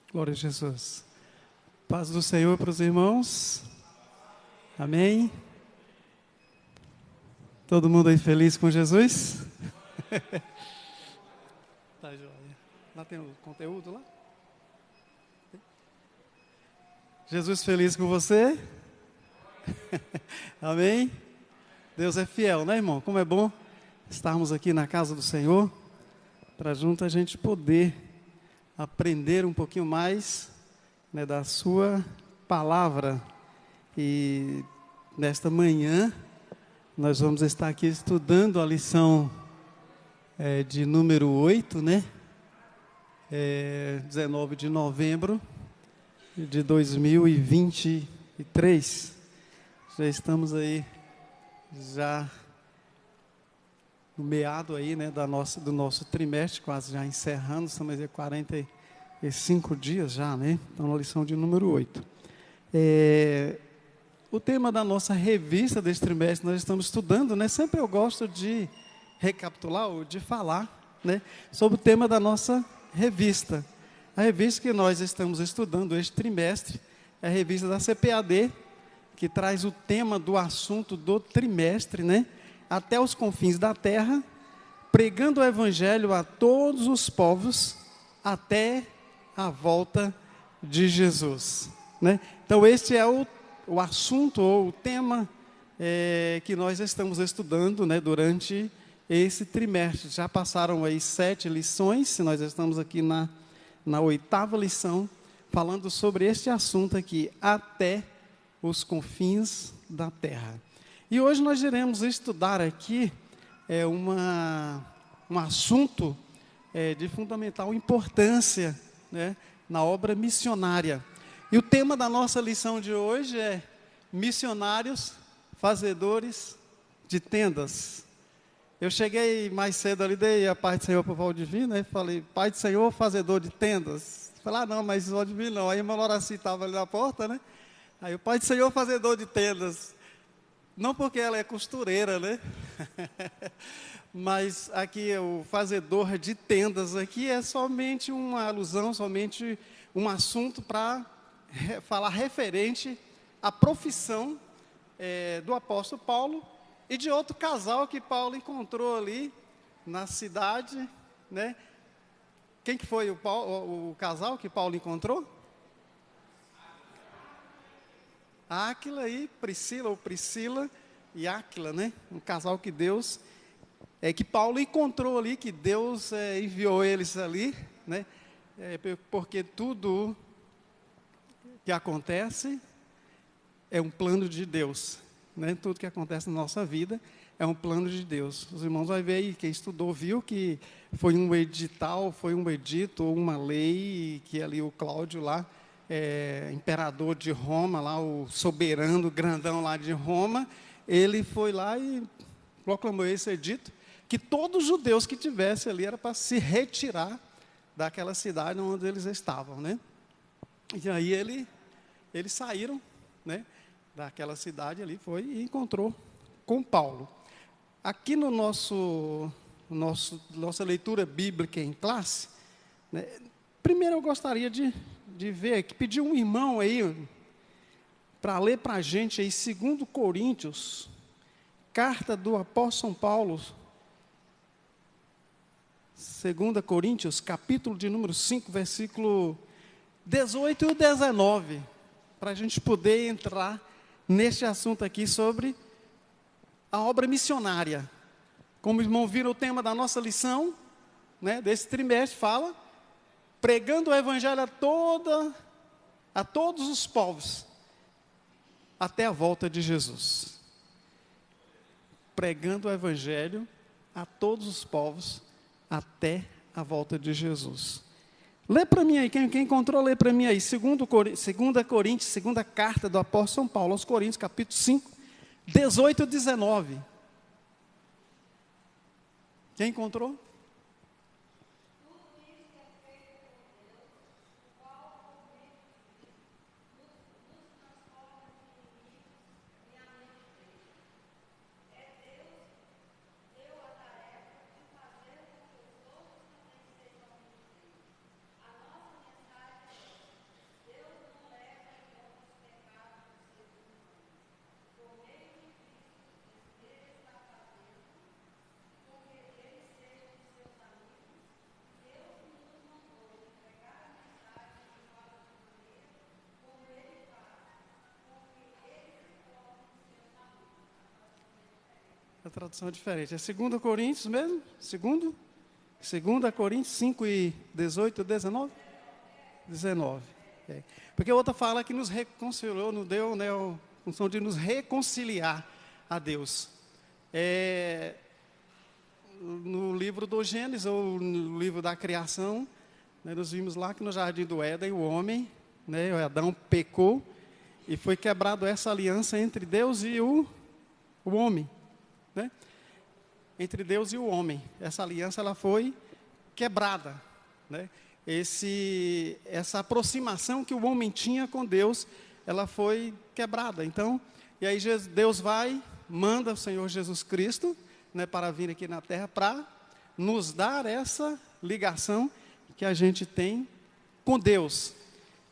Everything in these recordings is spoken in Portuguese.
Glória a Jesus. Paz do Senhor para os irmãos. Amém. Todo mundo aí feliz com Jesus? Tá joia. Lá tem o conteúdo lá? Jesus feliz com você? Amém. Deus é fiel, né, irmão? Como é bom estarmos aqui na casa do Senhor, para junto a gente poder aprender um pouquinho mais, né, da sua palavra. E nesta manhã nós vamos estar aqui estudando a lição de número 8, né? 19 de novembro de 2023. Já estamos aí, já no meado aí, né, do nosso trimestre, quase já encerrando, estamos aí 45 dias já, né? Então, na lição de número 8. O tema da nossa revista deste trimestre, nós estamos estudando, né? Sempre eu gosto de recapitular ou de falar, né, sobre o tema da nossa revista. A revista que nós estamos estudando este trimestre é a revista da CPAD, que traz o tema do assunto do trimestre, né? Até os confins da terra, pregando o evangelho a todos os povos, até a volta de Jesus, né? Então, este é o assunto ou o tema que nós estamos estudando, né, durante esse trimestre. Já passaram aí 7 lições, nós estamos aqui na 8ª lição, falando sobre este assunto aqui, até os confins da terra. E hoje nós iremos estudar aqui um assunto de fundamental importância, né, na obra missionária. E o tema da nossa lição de hoje é missionários fazedores de tendas. Eu cheguei mais cedo ali, dei a paz do Senhor para o Valdivino, né? Falei, Pai do Senhor, fazedor de tendas. Falei, não, mas Valdivino não. Aí a irmã Loraci estava ali na porta, né? Aí o Pai do Senhor, fazedor de tendas. Não porque ela é costureira, né? Mas aqui o fazedor de tendas aqui é somente uma alusão, somente um assunto para falar referente à profissão do apóstolo Paulo e de outro casal que Paulo encontrou ali na cidade, né? Quem que foi o casal que Paulo encontrou? Áquila e Priscila, ou Priscila e Áquila, né? Um casal que Deus, que Paulo encontrou ali, que Deus enviou eles ali, né? Porque tudo que acontece é um plano de Deus, né? Tudo que acontece na nossa vida é um plano de Deus. Os irmãos vão ver aí, quem estudou viu que foi um edital, foi um edito, ou uma lei, que ali o Cláudio lá, imperador de Roma, lá o soberano grandão lá de Roma, ele foi lá e proclamou esse edito, que todos os judeus que tivessem ali era para se retirar daquela cidade onde eles estavam, né? E aí eles saíram, né, daquela cidade ali, foi e encontrou com Paulo. Aqui no nossa leitura bíblica em classe, né, primeiro eu gostaria de ver aqui, pedir um irmão aí para ler para a gente aí 2 Coríntios, carta do apóstolo São Paulo, 2 Coríntios, capítulo de número 5, versículo 18 e 19, para a gente poder entrar neste assunto aqui sobre a obra missionária. Como o irmão viram, o tema da nossa lição, né, desse trimestre, fala pregando o evangelho a todos os povos, até a volta de Jesus. Pregando o evangelho a todos os povos, até a volta de Jesus. Lê para mim aí, quem encontrou, lê para mim aí, 2 Coríntios, segunda carta do apóstolo São Paulo aos Coríntios, capítulo 5, 18 e 19. Quem encontrou? A tradução é diferente. É 2 Coríntios mesmo? 2 Coríntios 5 e 18 e 19? 19. É. Porque a outra fala que nos reconciliou, nos deu, né, a função de nos reconciliar a Deus. No livro do Gênesis, ou no livro da criação, né, nós vimos lá que no Jardim do Éden, o homem, né, o Adão pecou, e foi quebrado essa aliança entre Deus e o homem. Né? Entre Deus e o homem. Essa aliança ela foi quebrada. Né? Essa aproximação que o homem tinha com Deus, ela foi quebrada. Então, e aí Deus manda o Senhor Jesus Cristo, né, para vir aqui na terra, para nos dar essa ligação que a gente tem com Deus.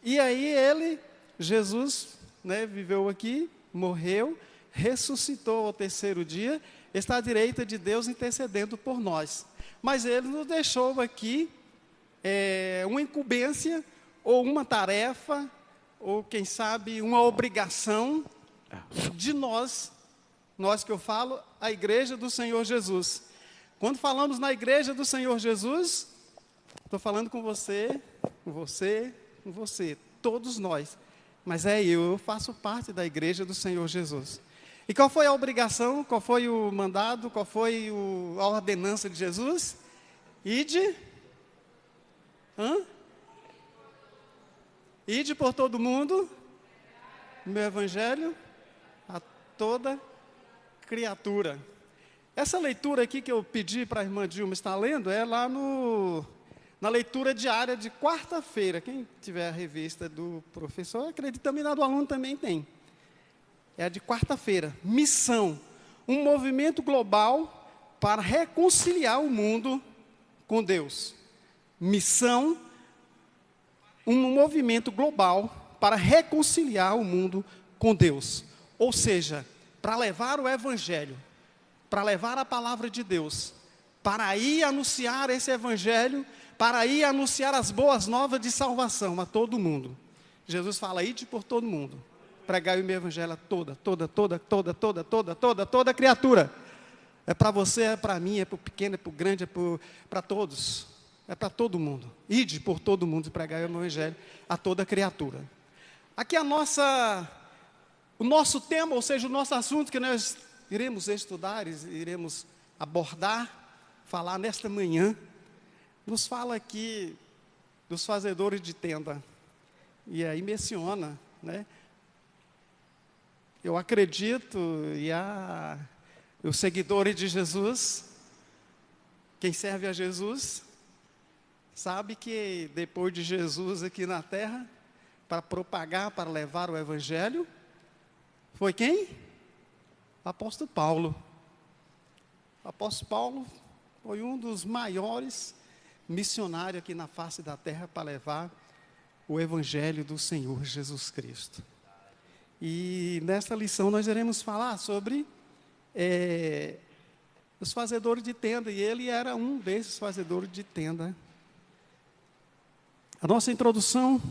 E aí Jesus, né, viveu aqui, morreu, ressuscitou ao terceiro dia, está à direita de Deus intercedendo por nós. Mas Ele nos deixou aqui uma incumbência, ou uma tarefa, ou quem sabe uma obrigação de nós que eu falo, a igreja do Senhor Jesus. Quando falamos na igreja do Senhor Jesus, estou falando com você, todos nós. Mas eu faço parte da igreja do Senhor Jesus. E qual foi a obrigação, qual foi o mandado, qual foi a ordenança de Jesus? Ide por todo mundo, meu evangelho, a toda criatura. Essa leitura aqui que eu pedi para a irmã Dilma estar lendo, é lá na leitura diária de quarta-feira. Quem tiver a revista do professor, acredito também lá do aluno também tem. É a de quarta-feira. Missão, um movimento global para reconciliar o mundo com Deus. Missão, um movimento global para reconciliar o mundo com Deus. Ou seja, para levar o evangelho, para levar a palavra de Deus, para ir anunciar esse evangelho, para ir anunciar as boas novas de salvação a todo mundo. Jesus fala, ide por todo mundo. Pregar o meu evangelho a toda criatura. É para você, é para mim, é para o pequeno, é para o grande, é para todos. É para todo mundo. Ide por todo mundo e pregar o meu evangelho a toda criatura. Aqui o nosso tema, ou seja, o nosso assunto que nós iremos estudar, iremos abordar, falar nesta manhã, nos fala aqui dos fazedores de tenda. E aí menciona, né? Eu acredito, os seguidores de Jesus, quem serve a Jesus, sabe que depois de Jesus aqui na terra, para propagar, para levar o evangelho, foi quem? O apóstolo Paulo. O apóstolo Paulo foi um dos maiores missionários aqui na face da terra para levar o evangelho do Senhor Jesus Cristo. E nesta lição nós iremos falar sobre os fazedores de tenda, e ele era um desses fazedores de tenda. A nossa introdução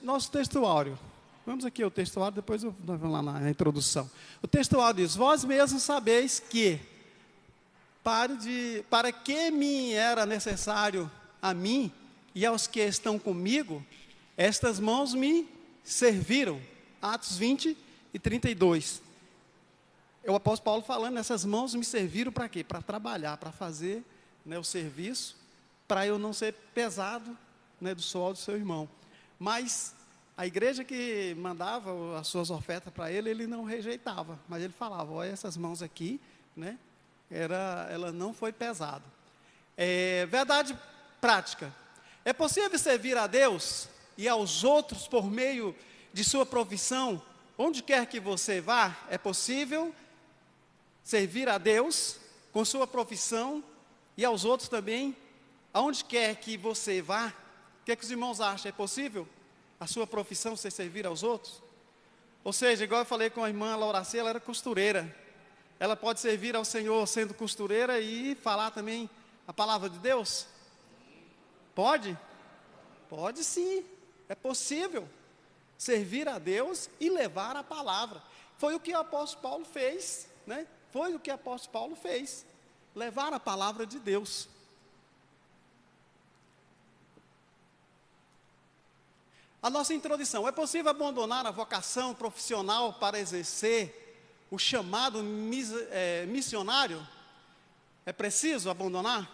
nosso textuário. Vamos aqui ao textuário, depois nós vamos lá na introdução. O textuário diz, vós mesmos sabeis que, para que me era necessário a mim e aos que estão comigo, estas mãos me serviram. Atos 20 e 32. O apóstolo Paulo falando, essas mãos me serviram para quê? Para trabalhar, para fazer, né, o serviço, para eu não ser pesado, né, do suor do seu irmão. Mas a igreja que mandava as suas ofertas para ele não rejeitava. Mas ele falava, olha, essas mãos aqui, né, ela não foi pesada. Verdade prática. É possível servir a Deus e aos outros por meio de sua profissão, onde quer que você vá? É possível servir a Deus com sua profissão e aos outros também, aonde quer que você vá? O que os irmãos acham? É possível a sua profissão ser servir aos outros? Ou seja, igual eu falei com a irmã Lauraci, ela era costureira. Ela pode servir ao Senhor sendo costureira e falar também a palavra de Deus? Pode? Pode sim, é possível servir a Deus e levar a palavra. Foi o que o apóstolo Paulo fez, né? Foi o que o apóstolo Paulo fez, levar a palavra de Deus. A nossa introdução: é possível abandonar a vocação profissional para exercer o chamado missionário? É preciso abandonar?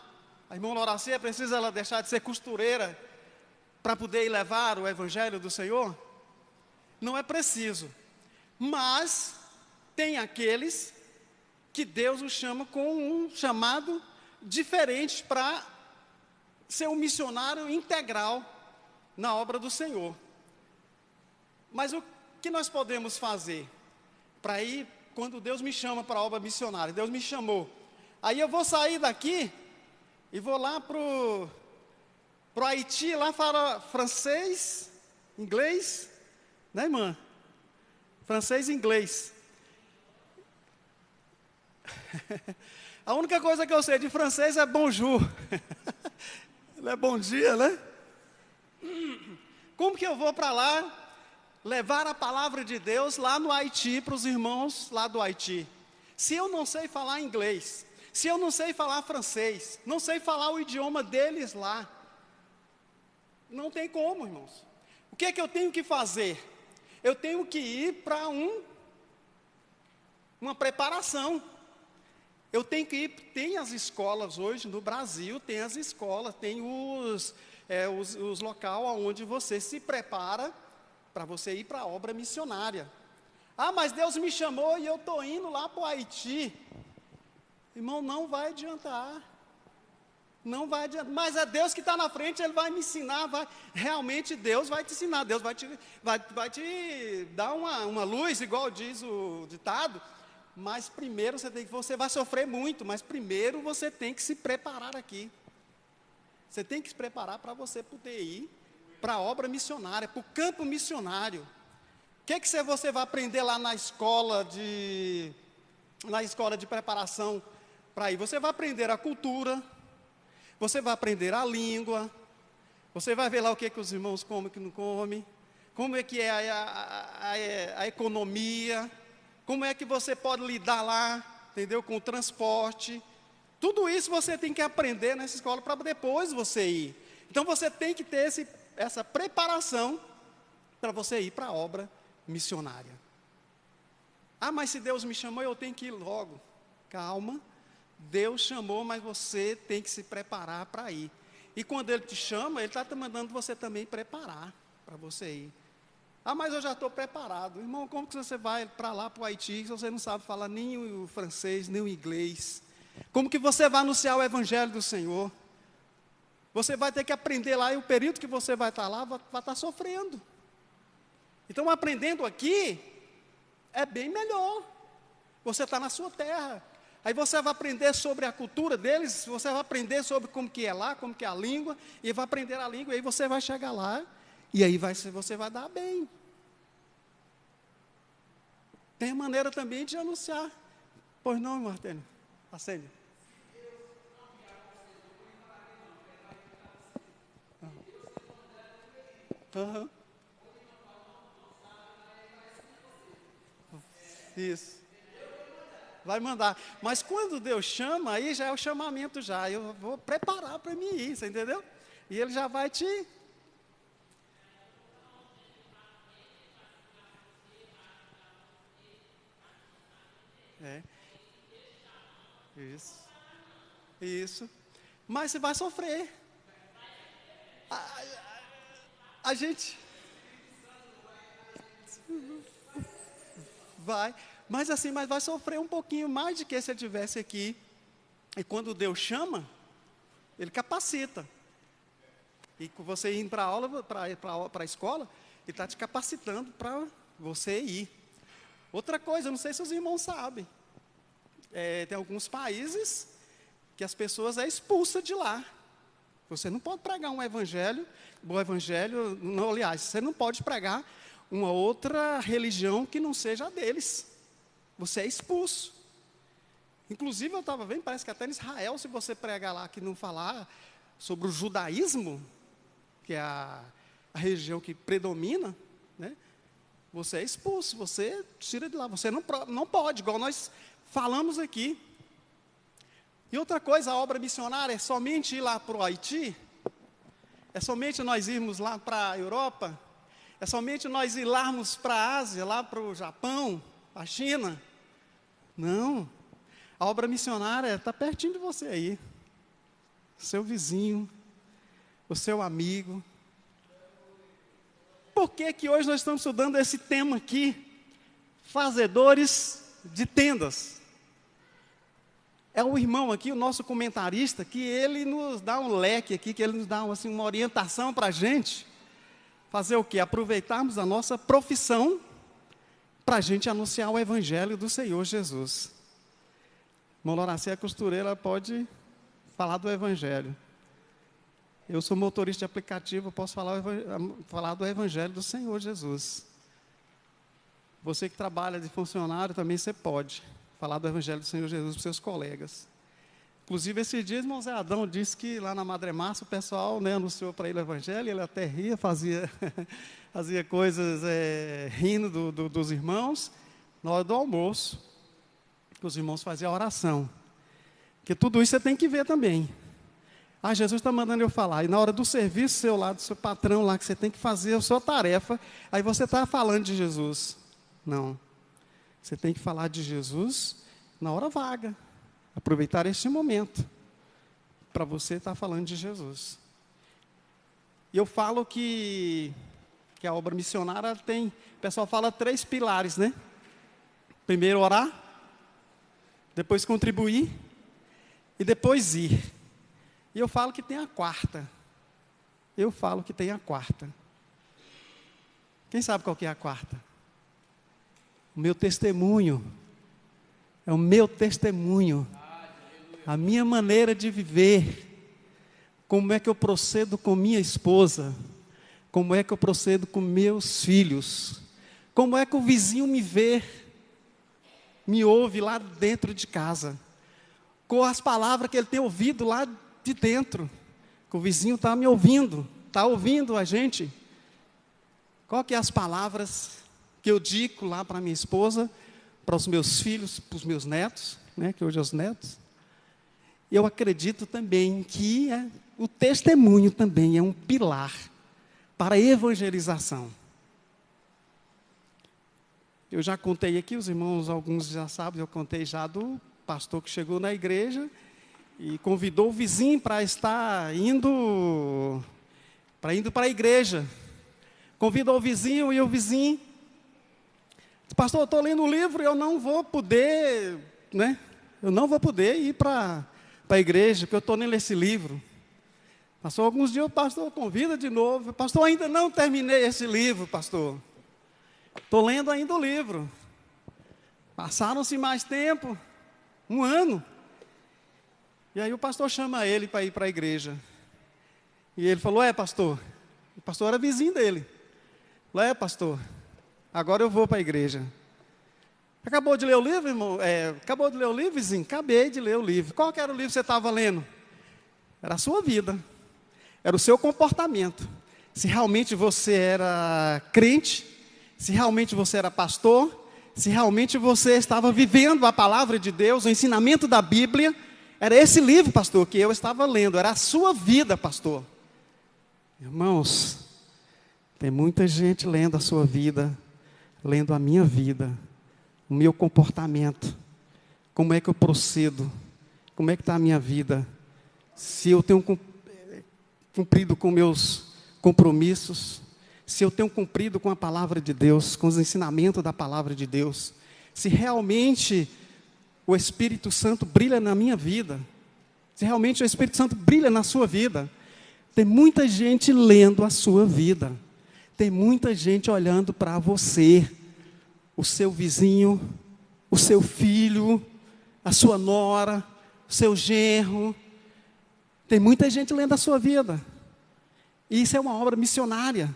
A irmã Lauraci, é preciso ela deixar de ser costureira para poder levar o evangelho do Senhor? Não é preciso, mas tem aqueles que Deus os chama com um chamado diferente para ser um missionário integral na obra do Senhor. Mas o que nós podemos fazer para ir, quando Deus me chama para a obra missionária? Deus me chamou, aí eu vou sair daqui e vou lá para o Haiti, lá fala francês, inglês, né, irmã? Francês e inglês. A única coisa que eu sei de francês é bonjour. Não é bom dia, né? Como que eu vou para lá levar a palavra de Deus lá no Haiti, para os irmãos lá do Haiti? Se eu não sei falar inglês, se eu não sei falar francês, não sei falar o idioma deles lá, não tem como, irmãos. O que é que eu tenho que fazer? Eu tenho que ir para uma preparação. Eu tenho que ir, tem as escolas hoje no Brasil, tem as escolas, tem os locais onde você se prepara para você ir para a obra missionária. Ah, mas Deus me chamou e eu estou indo lá para o Haiti. Irmão, não vai adiantar. Não vai adiantar. Mas é Deus que está na frente, Ele vai me ensinar. Realmente Deus vai te ensinar. Deus vai te dar uma luz, igual diz o ditado. Mas primeiro você vai sofrer muito, mas primeiro você tem que se preparar aqui. Você tem que se preparar para você poder ir para a obra missionária, para o campo missionário. O que você vai aprender lá na escola de preparação para ir? Você vai aprender a cultura, você vai aprender a língua, você vai ver lá o que os irmãos comem e o que não comem, como é que é a economia, como é que você pode lidar lá, entendeu, com o transporte. Tudo isso você tem que aprender nessa escola para depois você ir. Então você tem que ter essa preparação para você ir para a obra missionária. Ah, mas se Deus me chamou, eu tenho que ir logo. Calma, Deus chamou, mas você tem que se preparar para ir. E quando Ele te chama, Ele está mandando você também preparar para você ir. Ah, mas eu já estou preparado. Irmão, como que você vai para lá, para o Haiti, se você não sabe falar nem o francês, nem o inglês? Como que você vai anunciar o evangelho do Senhor? Você vai ter que aprender lá, e o período que você vai estar lá, vai estar sofrendo. Então, aprendendo aqui, é bem melhor. Você está na sua terra. Aí você vai aprender sobre a cultura deles, você vai aprender sobre como que é lá, como que é a língua, e vai aprender a língua, e aí você vai chegar lá, e aí você vai dar bem. Tem maneira também de anunciar. Pois não, irmão Artênio? Acende. Uhum. Isso. Vai mandar. Mas quando Deus chama, aí já é o chamamento já. Eu vou preparar para mim ir, você entendeu? E Ele já vai te... Isso. Isso. Mas você vai sofrer. A gente... Vai. Mas assim, mas vai sofrer um pouquinho mais do que se ele estivesse aqui. E quando Deus chama, Ele capacita. E com você indo para a aula, para a escola, Ele está te capacitando para você ir. Outra coisa, eu não sei se os irmãos sabem. Tem alguns países que as pessoas expulsam de lá. Você não pode pregar um evangelho, bom evangelho, não, aliás, você não pode pregar uma outra religião que não seja a deles. Você é expulso. Inclusive, eu estava vendo, parece que até em Israel, se você pregar lá que não falar sobre o judaísmo, que é a religião que predomina, né? Você é expulso, você tira de lá, você não pode, igual nós falamos aqui. E outra coisa, a obra missionária é somente ir lá para o Haiti? É somente nós irmos lá para a Europa? É somente nós irmos para a Ásia, lá para o Japão, a China? Não. A obra missionária está pertinho de você aí. Seu vizinho, o seu amigo. Por que que hoje nós estamos estudando esse tema aqui? Fazedores de tendas. É o irmão aqui, o nosso comentarista, que ele nos dá um leque aqui, que ele nos dá assim, uma orientação para a gente. Fazer o quê? Aproveitarmos a nossa profissão para a gente anunciar o Evangelho do Senhor Jesus. Moloracê, a costureira, pode falar do Evangelho. Eu sou motorista de aplicativo, eu posso falar do Evangelho do Senhor Jesus. Você que trabalha de funcionário, também você pode falar do Evangelho do Senhor Jesus para os seus colegas. Inclusive, esses dias, irmão Zé Adão disse que lá na Madre Márcia o pessoal, né, anunciou para ele o Evangelho, ele até ria, fazia coisas rindo dos irmãos, na hora do almoço, que os irmãos faziam a oração. Porque tudo isso você tem que ver também. Ah, Jesus está mandando eu falar. E na hora do serviço seu lá, do seu patrão lá, que você tem que fazer a sua tarefa, aí você está falando de Jesus. Não. Você tem que falar de Jesus na hora vaga. Aproveitar este momento para você estar falando de Jesus. E eu falo que a obra missionária tem, o pessoal fala 3 pilares, né? Primeiro orar, depois contribuir e depois ir. E eu falo que tem a quarta. Quem sabe qual que é a quarta? O meu testemunho. É o meu testemunho. A minha maneira de viver. Como é que eu procedo com minha esposa? Como é que eu procedo com meus filhos? Como é que o vizinho me vê, me ouve lá dentro de casa? Com as palavras que ele tem ouvido lá de dentro. Que o vizinho está me ouvindo, está ouvindo a gente. Qual que é as palavras que eu digo lá para minha esposa, para os meus filhos, para os meus netos, né, que hoje é os netos? Eu acredito também que o testemunho também é um pilar para a evangelização. Eu já contei aqui, os irmãos, alguns já sabem, eu contei já do pastor que chegou na igreja e convidou o vizinho para estar indo para a igreja. Convidou o vizinho e o vizinho disse: pastor, eu estou lendo um livro e eu não vou poder, né? Eu não vou poder ir para a igreja, porque eu estou lendo esse livro. Passou alguns dias, o pastor convida de novo. Pastor, ainda não terminei esse livro, pastor. Estou lendo ainda o livro. Passaram-se mais tempo, 1 ano. E aí o pastor chama ele para ir para a igreja. E ele falou: pastor. O pastor era vizinho dele. Falou: pastor, agora eu vou para a igreja. Acabou de ler o livro, irmão? Acabou de ler o livro, vizinho? Acabei de ler o livro. Qual que era o livro que você estava lendo? Era a sua vida. Era o seu comportamento. Se realmente você era crente, se realmente você era pastor, se realmente você estava vivendo a palavra de Deus, o ensinamento da Bíblia, era esse livro, pastor, que eu estava lendo. Era a sua vida, pastor. Irmãos, tem muita gente lendo a sua vida, lendo a minha vida, o meu comportamento, como é que eu procedo, como é que está a minha vida, se eu tenho cumprido com meus compromissos, se eu tenho cumprido com a palavra de Deus, com os ensinamentos da palavra de Deus, se realmente o Espírito Santo brilha na minha vida, se realmente o Espírito Santo brilha na sua vida. Tem muita gente lendo a sua vida, tem muita gente olhando para você, o seu vizinho, o seu filho, a sua nora, o seu genro. Tem muita gente lendo a sua vida. E isso é uma obra missionária.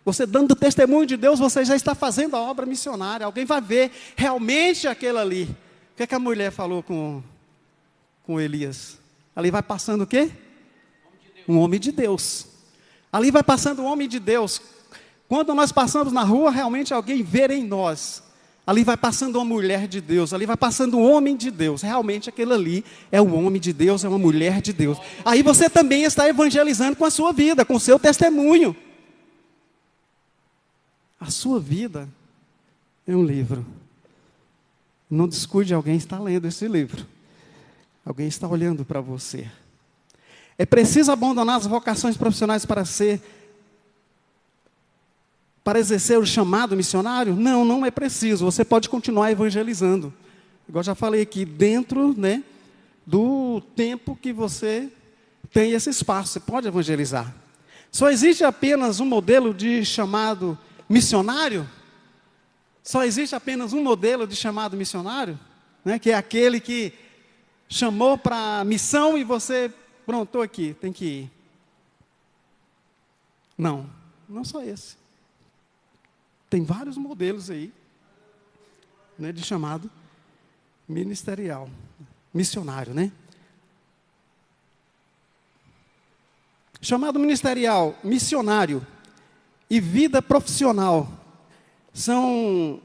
Você dando testemunho de Deus, você já está fazendo a obra missionária. Alguém vai ver realmente aquele ali. O que é que a mulher falou com Elias? Ali vai passando o quê? Um homem de Deus. Ali vai passando um homem de Deus. Quando nós passamos na rua, realmente alguém vê em nós. Ali vai passando uma mulher de Deus, ali vai passando um homem de Deus. Realmente aquele ali é um homem de Deus, é uma mulher de Deus. Aí você também está evangelizando com a sua vida, com o seu testemunho. A sua vida é um livro. Não descuide, alguém está lendo esse livro. Alguém está olhando para você. É preciso abandonar as vocações profissionais para exercer o chamado missionário? Não, não é preciso. Você pode continuar evangelizando. Igual já falei aqui, dentro, né, do tempo que você tem esse espaço, você pode evangelizar. Só existe apenas um modelo de chamado missionário? Só existe apenas um modelo de chamado missionário? Né, que é aquele que chamou para a missão e você, pronto, estou aqui, tem que ir. Não, não só esse. Tem vários modelos aí, né, de chamado ministerial, missionário, né? Chamado ministerial, missionário e vida profissional são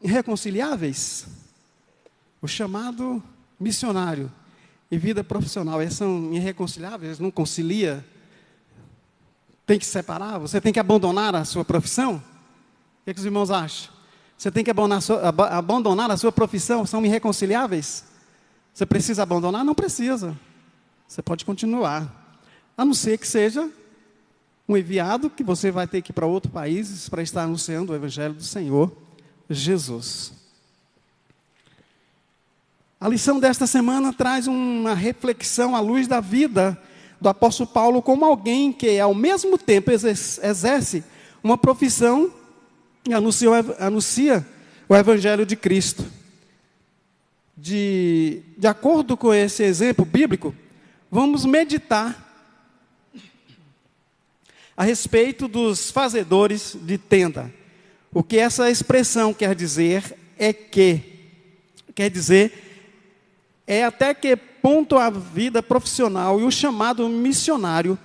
irreconciliáveis? O chamado missionário e vida profissional, eles são irreconciliáveis, não concilia? Tem que separar? Você tem que abandonar a sua profissão? O que os irmãos acham? Você tem que abandonar a sua profissão? São irreconciliáveis? Você precisa abandonar? Não precisa. Você pode continuar. A não ser que seja um enviado que você vai ter que ir para outro país para estar anunciando o Evangelho do Senhor Jesus. A lição desta semana traz uma reflexão à luz da vida do apóstolo Paulo como alguém que ao mesmo tempo exerce uma profissão e anuncia o Evangelho de Cristo. De acordo com esse exemplo bíblico, vamos meditar a respeito dos fazedores de tenda. O que essa expressão quer dizer é até que ponto a vida profissional e o chamado missionário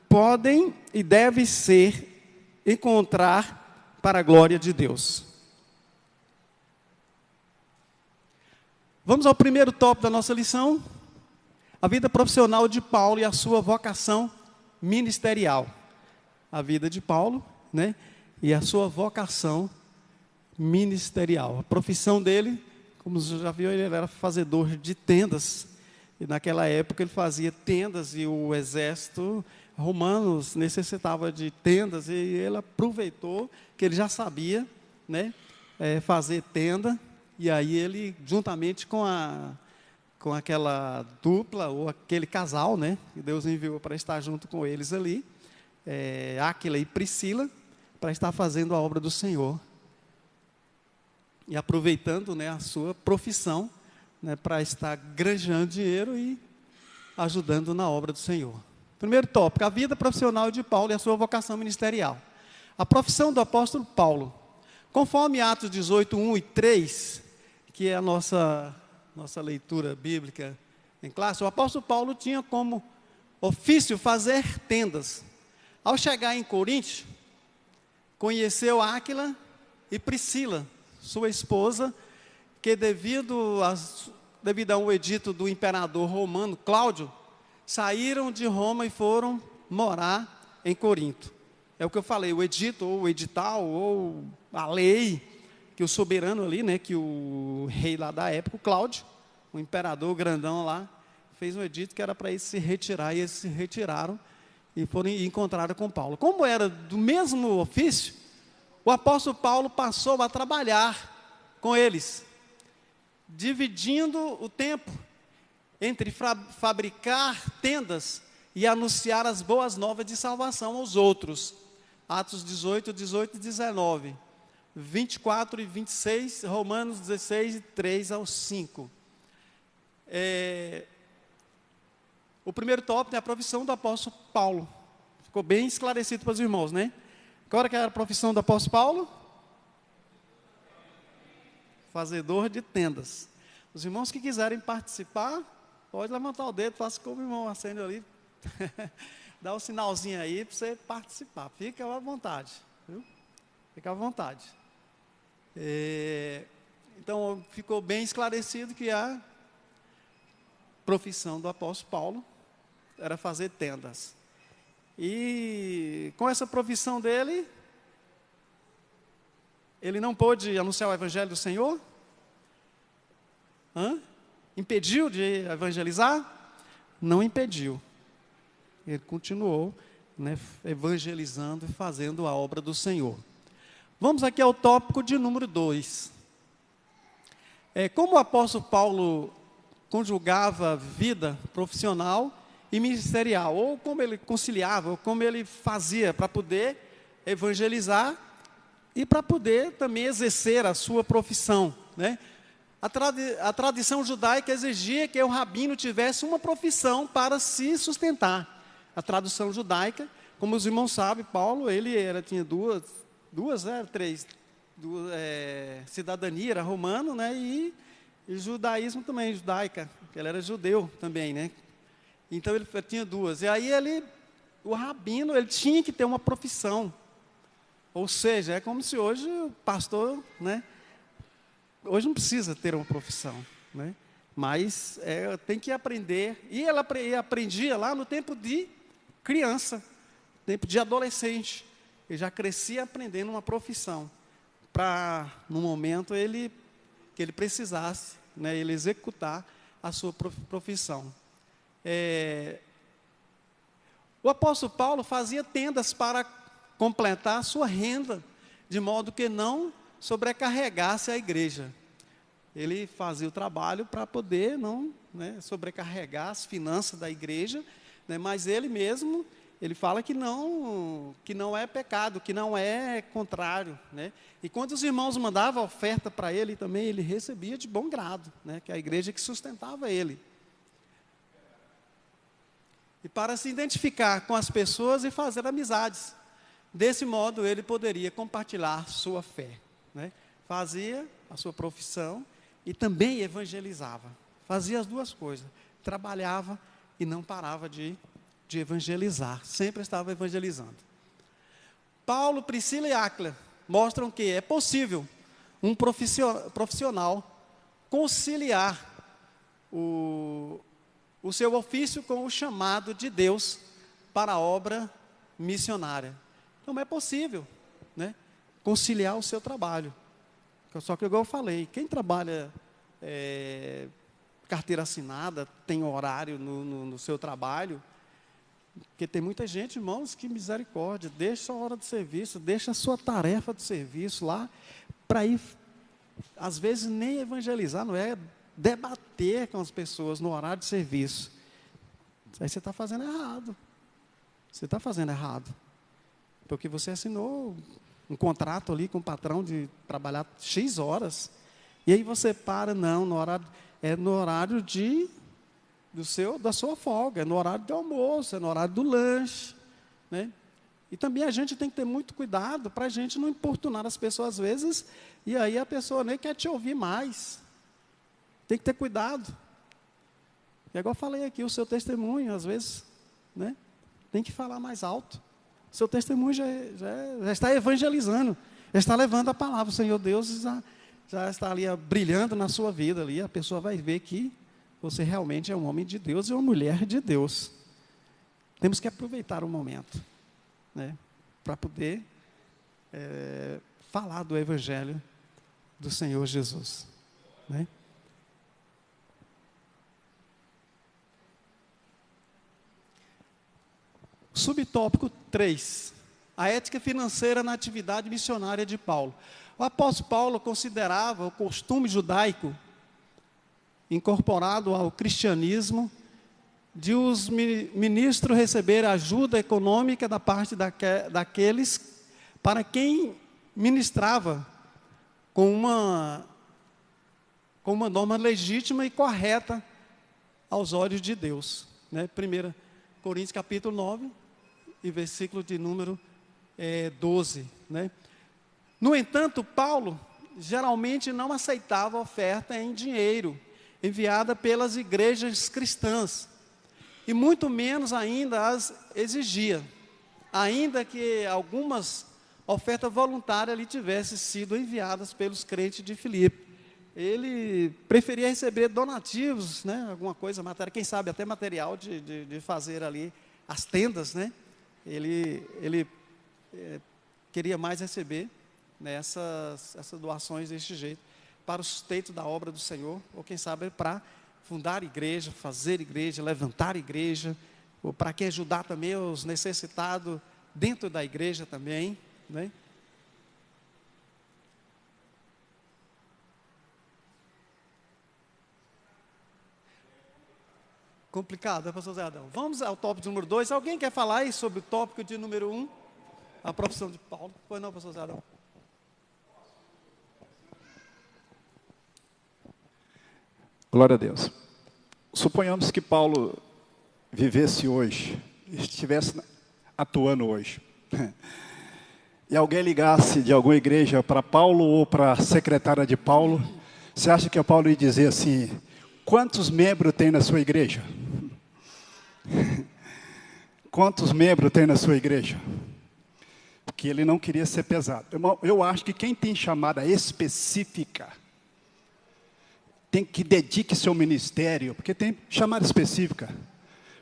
podem e devem encontrar para a glória de Deus. Vamos ao primeiro tópico da nossa lição, a vida profissional de Paulo e a sua vocação ministerial. A vida de Paulo, né, e a sua vocação ministerial. A profissão dele, como você já viu, ele era fazedor de tendas. E naquela época ele fazia tendas e o exército romano necessitava de tendas e ele aproveitou que ele já sabia, né, fazer tenda. E aí ele, juntamente com aquela dupla ou aquele casal, né, que Deus enviou para estar junto com eles ali, Áquila e Priscila, para estar fazendo a obra do Senhor. E aproveitando, né, a sua profissão, né, para estar granjeando dinheiro e ajudando na obra do Senhor. Primeiro tópico, a vida profissional de Paulo e a sua vocação ministerial. A profissão do apóstolo Paulo. Conforme Atos 18, 1 e 3, que é a nossa leitura bíblica em classe, o apóstolo Paulo tinha como ofício fazer tendas. Ao chegar em Corinto, conheceu Áquila e Priscila, sua esposa, que devido a um edito do imperador romano Cláudio, saíram de Roma e foram morar em Corinto. É o que eu falei, o edito, ou o edital, ou a lei, que o soberano ali, né, que o rei lá da época, o Cláudio, o imperador grandão lá, fez um edito que era para eles se retirar, e eles se retiraram e foram e encontraram com Paulo. Como era do mesmo ofício, o apóstolo Paulo passou a trabalhar com eles, dividindo o tempo entre fabricar tendas e anunciar as boas novas de salvação aos outros. Atos 18, 18 e 19. 24 e 26, Romanos 16, 3 ao 5. O primeiro tópico é a profissão do apóstolo Paulo. Ficou bem esclarecido para os irmãos, né? Qual era que era a profissão do apóstolo Paulo? Fazedor de tendas. Os irmãos que quiserem participar, pode levantar o dedo, faça como o irmão Arsenio ali. Dá um sinalzinho aí para você participar. Fica à vontade. Viu? Fica à vontade. Então, ficou bem esclarecido que a profissão do apóstolo Paulo era fazer tendas. E com essa profissão dele, ele não pôde anunciar o evangelho do Senhor? Impediu de evangelizar? Não impediu. Ele continuou, né, evangelizando e fazendo a obra do Senhor. Vamos aqui ao tópico de número 2. Como o apóstolo Paulo conjugava vida profissional e ministerial, ou como ele conciliava, ou como ele fazia para poder evangelizar e para poder também exercer a sua profissão, né? A tradição judaica exigia que o rabino tivesse uma profissão para se sustentar. A tradição judaica, como os irmãos sabem, Paulo, tinha três cidadania, era romano, né? E judaísmo também, judaica, ele era judeu também, né? Então ele tinha duas. E aí o rabino, ele tinha que ter uma profissão. Ou seja, é como se hoje o pastor, né? Hoje não precisa ter uma profissão, né? Mas tem que aprender. E ela aprendia lá no tempo de criança, tempo de adolescente. Ele já crescia aprendendo uma profissão. Para, no momento, que ele precisasse, né, ele executar a sua profissão. O apóstolo Paulo fazia tendas para completar a sua renda, de modo que não sobrecarregasse a igreja. Ele fazia o trabalho para poder não, né, sobrecarregar as finanças da igreja, né, mas ele mesmo, ele fala que não é pecado, que não é contrário, né? E quando os irmãos mandavam a oferta para ele também, ele recebia de bom grado, né, que é a igreja que sustentava ele. E para se identificar com as pessoas e fazer amizades. Desse modo, ele poderia compartilhar sua fé, né? Fazia a sua profissão e também evangelizava. Fazia as duas coisas. Trabalhava e não parava de evangelizar. Sempre estava evangelizando. Paulo, Priscila e Áquila mostram que é possível um profissional conciliar o seu ofício com o chamado de Deus para a obra missionária. Então é possível, né, conciliar o seu trabalho. Só que, igual eu falei, quem trabalha carteira assinada, tem horário no seu trabalho, porque tem muita gente, irmãos, que misericórdia, deixa a hora de serviço, deixa a sua tarefa de serviço lá, para ir, às vezes, nem evangelizar, não é debater com as pessoas no horário de serviço. Aí você está fazendo errado. Você está fazendo errado. Porque você assinou um contrato ali com o patrão de trabalhar X horas, e aí você para, não, no horário da sua folga, é no horário do almoço, é no horário do lanche, né? E também a gente tem que ter muito cuidado para a gente não importunar as pessoas às vezes, e aí a pessoa nem quer te ouvir mais. Tem que ter cuidado. E igual eu falei aqui, o seu testemunho, às vezes, né, tem que falar mais alto. O seu testemunho já está evangelizando, já está levando a palavra. O Senhor Deus já está ali brilhando na sua vida. Ali, a pessoa vai ver que você realmente é um homem de Deus e uma mulher de Deus. Temos que aproveitar o momento, né, para poder falar do Evangelho do Senhor Jesus, né? Subtópico 3. A ética financeira na atividade missionária de Paulo. O apóstolo Paulo considerava o costume judaico incorporado ao cristianismo de os ministros receberem ajuda econômica da parte daqueles para quem ministrava com uma norma legítima e correta aos olhos de Deus, né? 1 Coríntios capítulo 9 e versículo de número 12, né? No entanto, Paulo geralmente não aceitava oferta em dinheiro, enviada pelas igrejas cristãs, e muito menos ainda as exigia, ainda que algumas ofertas voluntárias lhe tivessem sido enviadas pelos crentes de Filipe. Ele preferia receber donativos, né, alguma coisa, matéria, quem sabe até material de fazer ali as tendas, né? Ele queria mais receber, né, essas doações deste jeito, para o sustento da obra do Senhor, ou quem sabe para fundar igreja, fazer igreja, levantar igreja, ou para que ajudar também os necessitados dentro da igreja também, né? Complicado, pastor Zé Adão. Vamos ao tópico número 2. Alguém quer falar aí sobre o tópico de número 1? A profissão de Paulo. Pois não, pastor Zé Adão. Glória a Deus. Suponhamos que Paulo vivesse hoje, estivesse atuando hoje, e alguém ligasse de alguma igreja para Paulo ou para a secretária de Paulo, você acha que o Paulo ia dizer assim: quantos membros tem na sua igreja? Quantos membros tem na sua igreja? Porque ele não queria ser pesado. Irmão, eu acho que quem tem chamada específica tem que dedique seu ministério, porque tem chamada específica.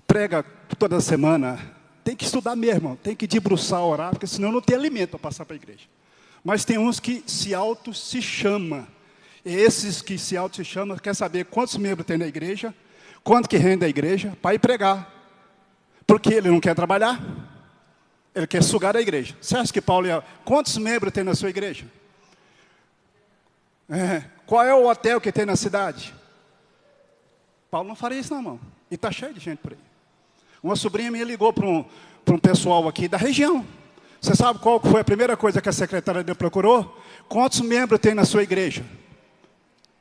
Prega toda semana, tem que estudar mesmo, tem que debruçar, orar, porque senão não tem alimento para passar para a igreja. Mas tem uns que se chamam. E esses que se chamam, quer saber quantos membros tem na igreja, quanto que rende a igreja, para ir pregar. Porque ele não quer trabalhar, ele quer sugar a igreja. Você acha que Paulo ia... Quantos membros tem na sua igreja? Qual é o hotel que tem na cidade? Paulo não faria isso, não, irmão. E está cheio de gente por aí. Uma sobrinha minha ligou para um pessoal aqui da região. Você sabe qual foi a primeira coisa que a secretária dele procurou? Quantos membros tem na sua igreja?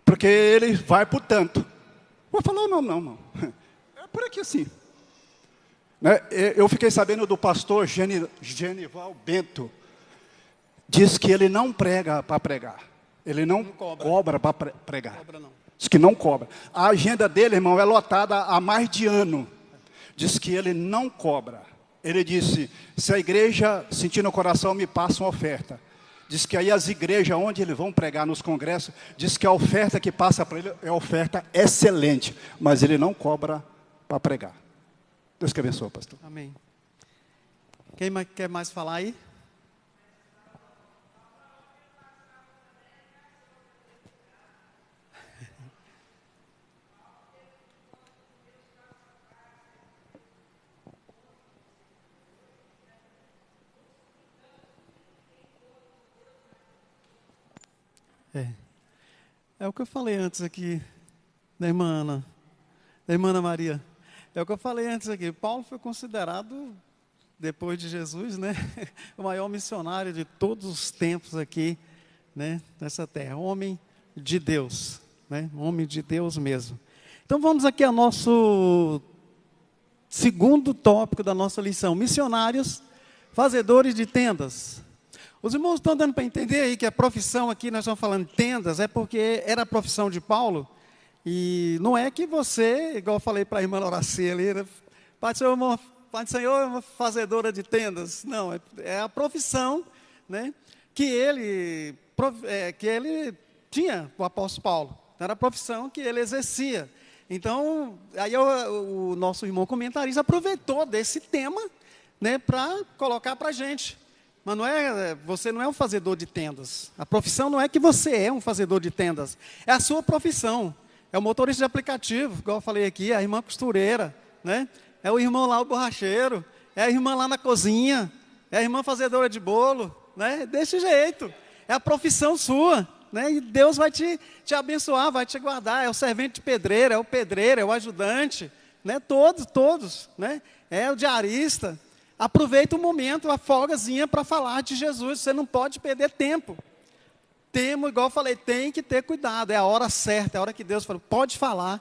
Porque ele vai por tanto. Vou falar o nome, não. É por aqui assim. Né? Eu fiquei sabendo do pastor Genival Bento. Diz que ele não prega para pregar. Ele não cobra para pregar. Cobra não. Diz que não cobra. A agenda dele, irmão, é lotada há mais de ano. Diz que ele não cobra. Ele disse: se a igreja sentir no coração, me passa uma oferta. Diz que aí as igrejas onde eles vão pregar nos congressos, diz que a oferta que passa para ele é oferta excelente, mas ele não cobra para pregar. Deus que abençoe, pastor. Amém. Quem quer mais falar aí? É o que eu falei antes aqui, da irmã Ana, da irmã Ana Maria. É o que eu falei antes aqui. Paulo foi considerado, depois de Jesus, né, o maior missionário de todos os tempos aqui, né, nessa terra. Homem de Deus, né, homem de Deus mesmo. Então vamos aqui ao nosso segundo tópico da nossa lição: missionários, fazedores de tendas. Os irmãos estão dando para entender aí que a profissão aqui, nós estamos falando de tendas, é porque era a profissão de Paulo, e não é que você, igual eu falei para a irmã Horacia ali, né, Pai do Senhor é uma fazedora de tendas. Não, é a profissão, né, que ele tinha, o apóstolo Paulo. Era a profissão que ele exercia. Então, aí o nosso irmão comentarista aproveitou desse tema, né, para colocar para a gente. Mas você não é um fazedor de tendas. A profissão não é que você é um fazedor de tendas. É a sua profissão. É o motorista de aplicativo, igual eu falei aqui, é a irmã costureira, né? É o irmão lá, o borracheiro, é a irmã lá na cozinha, é a irmã fazedora de bolo, né? Desse jeito. É a profissão sua, né? E Deus vai te abençoar, vai te guardar. É o servente de pedreiro, é o pedreiro, é o ajudante, né? Todos, né? É o diarista. Aproveita o momento, a folgazinha para falar de Jesus. Você não pode perder tempo. Igual eu falei, tem que ter cuidado. É a hora certa, é a hora que Deus fala, pode falar,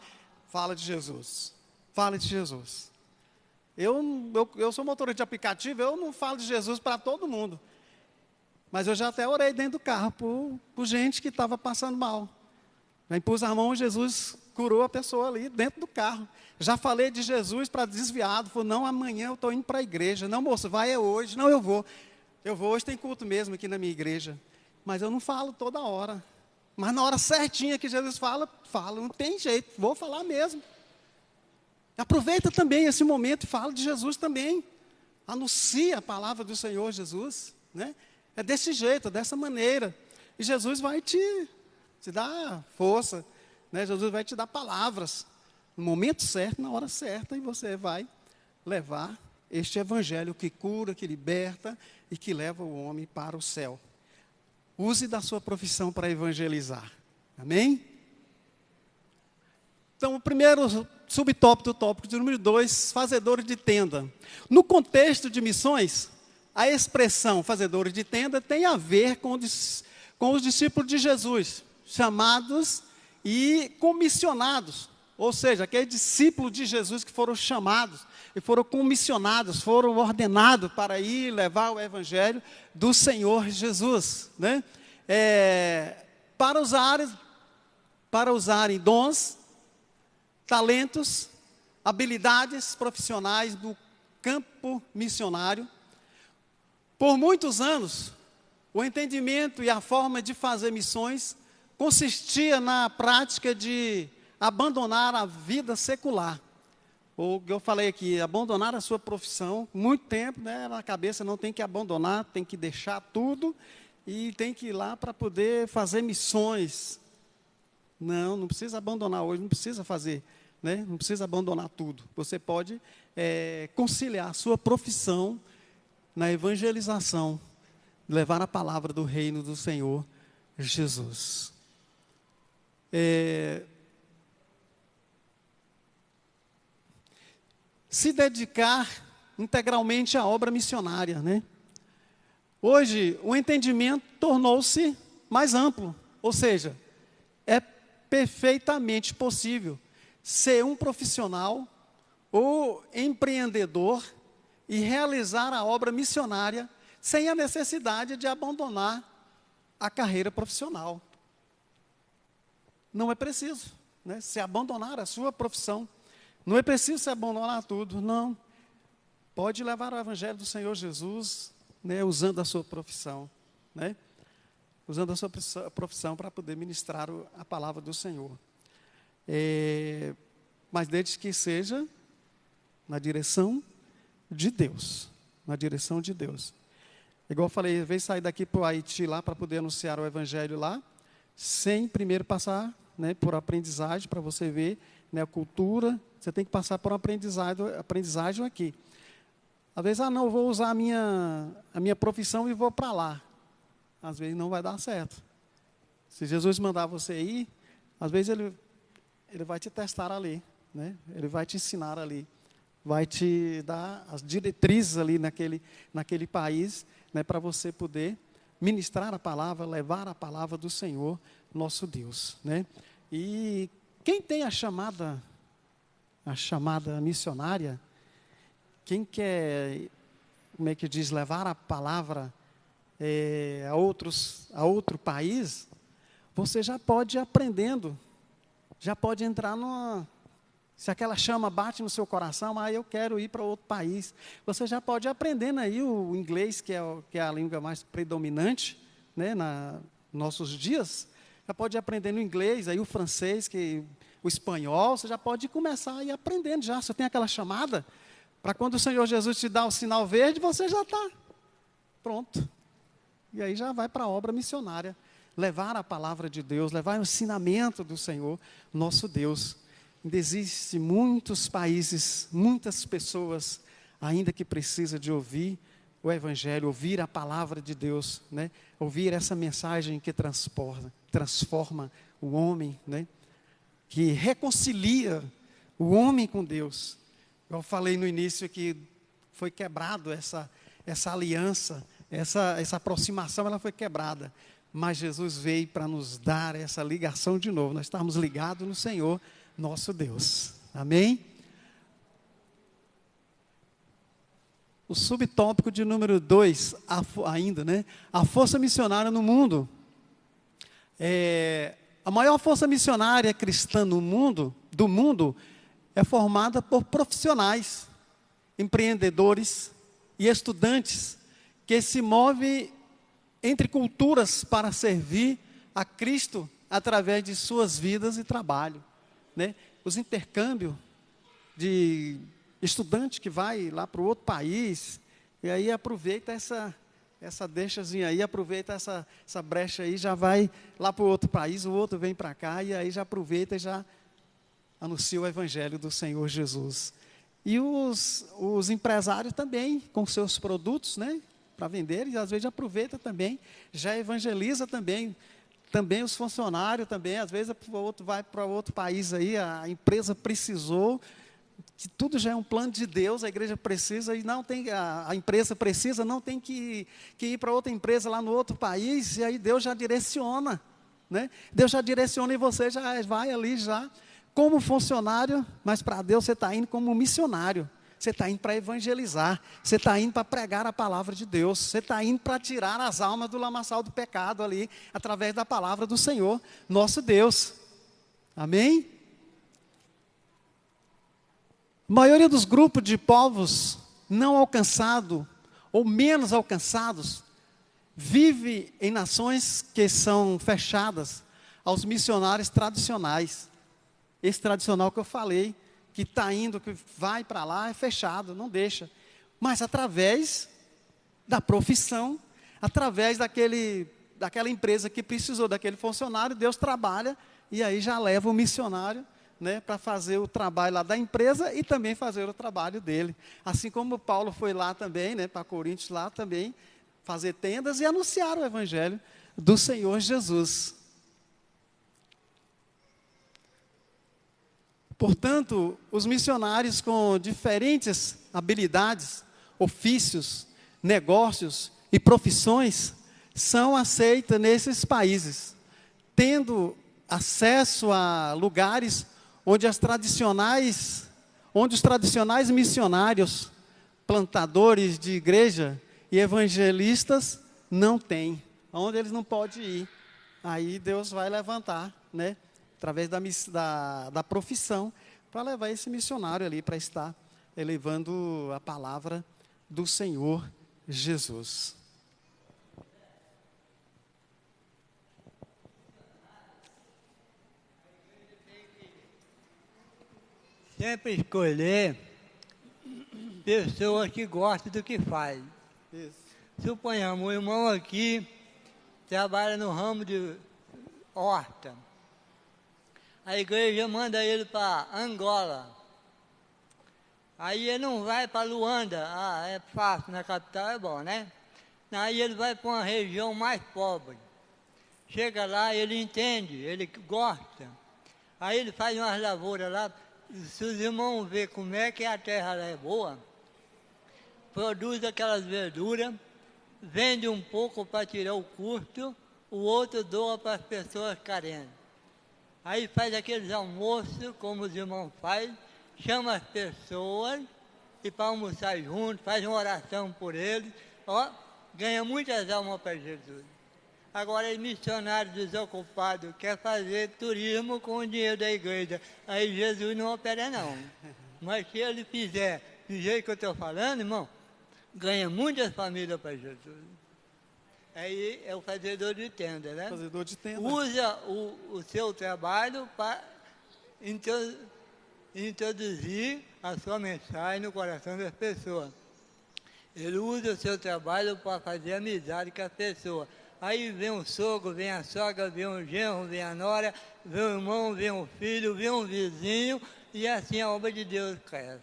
fala de Jesus. Fala de Jesus. Eu sou motorista de aplicativo, eu não falo de Jesus para todo mundo. Mas eu já até orei dentro do carro por gente que estava passando mal. Já impus a mão, Jesus curou a pessoa ali dentro do carro. Já falei de Jesus para desviado. Falei, não, amanhã eu estou indo para a igreja. Não, moço, vai é hoje. Não, eu vou. Hoje tem culto mesmo aqui na minha igreja. Mas eu não falo toda hora. Mas na hora certinha que Jesus fala, falo. Não tem jeito, vou falar mesmo. Aproveita também esse momento e fala de Jesus também. Anuncia a palavra do Senhor Jesus, né? É desse jeito, dessa maneira. E Jesus vai te dar força, né? Jesus vai te dar palavras no momento certo, na hora certa, e você vai levar este evangelho que cura, que liberta e que leva o homem para o céu. Use da sua profissão para evangelizar. Amém? Então, o primeiro subtópico do tópico de número 2, fazedores de tenda. No contexto de missões, a expressão fazedores de tenda tem a ver com os discípulos de Jesus, chamados e comissionados. Ou seja, aqueles discípulos de Jesus que foram chamados e foram comissionados, foram ordenados para ir levar o evangelho do Senhor Jesus, né? Para usarem dons, talentos, habilidades profissionais do campo missionário. Por muitos anos, o entendimento e a forma de fazer missões consistia na prática de abandonar a vida secular. O que eu falei aqui, abandonar a sua profissão, muito tempo, né, na cabeça, não tem que abandonar, tem que deixar tudo e tem que ir lá para poder fazer missões. Não precisa abandonar hoje, não precisa fazer, né, não precisa abandonar tudo. Você pode conciliar a sua profissão na evangelização, levar a palavra do reino do Senhor Jesus. Se dedicar integralmente à obra missionária, né? Hoje, o entendimento tornou-se mais amplo, ou seja, é perfeitamente possível ser um profissional ou empreendedor e realizar a obra missionária sem a necessidade de abandonar a carreira profissional. Não é preciso, né, se abandonar a sua profissão. Não é preciso se abandonar tudo, não. Pode levar o evangelho do Senhor Jesus, né, usando a sua profissão, né? Usando a sua profissão para poder ministrar a palavra do Senhor. Mas desde que seja na direção de Deus. Na direção de Deus. Igual eu falei, veio sair daqui para o Haiti lá para poder anunciar o evangelho lá, sem primeiro passar, né, por aprendizagem, para você ver, né, a cultura. Você tem que passar por uma aprendizagem aqui. Às vezes, não, eu vou usar a minha profissão e vou para lá. Às vezes não vai dar certo. Se Jesus mandar você ir, às vezes ele vai te testar ali, né? Ele vai te ensinar ali, vai te dar as diretrizes ali naquele país, né, para você poder ministrar a palavra, levar a palavra do Senhor, nosso Deus, né? E quem tem a chamada missionária, quem quer, como é que diz, levar a palavra a outro país, você já pode ir aprendendo, já pode entrar se aquela chama bate no seu coração, eu quero ir para outro país, você já pode ir aprendendo aí o inglês, que é a língua mais predominante, né, nos nossos dias, já pode ir aprendendo o inglês, aí o francês, o espanhol, você já pode começar a ir aprendendo já. Você tem aquela chamada, para quando o Senhor Jesus te dá o sinal verde, você já está pronto. E aí já vai para a obra missionária, levar a palavra de Deus, levar o ensinamento do Senhor, nosso Deus. Ainda existem muitos países, muitas pessoas ainda que precisam de ouvir o Evangelho, ouvir a palavra de Deus, né? Ouvir essa mensagem que transforma o homem, né? Que reconcilia o homem com Deus. Eu falei no início que foi quebrado essa aliança, essa aproximação, ela foi quebrada. Mas Jesus veio para nos dar essa ligação de novo. Nós estamos ligados no Senhor, nosso Deus. Amém? o subtópico de número 2, ainda, né? A força missionária no mundo. A maior força missionária cristã do mundo é formada por profissionais, empreendedores e estudantes que se movem entre culturas para servir a Cristo através de suas vidas e trabalho, né? Os intercâmbios de estudante que vai lá para o outro país, e aí aproveita essa deixazinha aí, aproveita essa brecha aí, já vai lá para o outro país, o outro vem para cá, e aí já aproveita e já anuncia o Evangelho do Senhor Jesus. E os empresários também, com seus produtos, né, para vender, e às vezes aproveita também, já evangeliza também os funcionários também, às vezes vai para outro país aí, a empresa precisou, que tudo já é um plano de Deus, a igreja precisa, e não tem, a empresa precisa, não tem que ir para outra empresa lá no outro país, e aí Deus já direciona, né? Deus já direciona e você já vai ali já como funcionário, mas para Deus você está indo como missionário, você está indo para evangelizar, você está indo para pregar a palavra de Deus, você está indo para tirar as almas do lamaçal do pecado ali, através da palavra do Senhor, nosso Deus. Amém? A maioria dos grupos de povos não alcançados ou menos alcançados vive em nações que são fechadas aos missionários tradicionais. Esse tradicional que eu falei, que está indo, que vai para lá, é fechado, não deixa. Mas através da profissão, através daquela empresa que precisou daquele funcionário, Deus trabalha e aí já leva o missionário, né, para fazer o trabalho lá da empresa e também fazer o trabalho dele. Assim como Paulo foi lá também, né, para Coríntios lá também, fazer tendas e anunciar o Evangelho do Senhor Jesus. Portanto, os missionários com diferentes habilidades, ofícios, negócios e profissões são aceitos nesses países, tendo acesso a lugares onde os tradicionais missionários, plantadores de igreja e evangelistas não têm, onde eles não podem ir. Aí Deus vai levantar, né, através da profissão, para levar esse missionário ali, para estar elevando a palavra do Senhor Jesus. Sempre escolher pessoas que gostam do que faz. Isso. Suponhamos, o irmão aqui trabalha no ramo de horta. A igreja manda ele para Angola. Aí ele não vai para Luanda. É fácil, na capital é bom, né? Aí ele vai para uma região mais pobre. Chega lá, ele entende, ele gosta. Aí ele faz umas lavouras lá. Se os irmãos verem como é que a terra lá é boa, produz aquelas verduras, vende um pouco para tirar o custo, o outro doa para as pessoas carentes. Aí faz aqueles almoços, como os irmãos fazem, chama as pessoas e para almoçar juntos, faz uma oração por eles, ganha muitas almas para Jesus. Agora, o missionário desocupado quer fazer turismo com o dinheiro da igreja. Aí Jesus não opera, não. Mas se ele fizer do jeito que eu estou falando, irmão, ganha muitas famílias para Jesus. Aí é o fazedor de tenda, né? Fazedor de tenda. Usa o seu trabalho para introduzir a sua mensagem no coração das pessoas. Ele usa o seu trabalho para fazer amizade com as pessoas. Aí vem o sogro, vem a sogra, vem o genro, vem a nora, vem o irmão, vem o filho, vem um vizinho, e assim a obra de Deus cresce.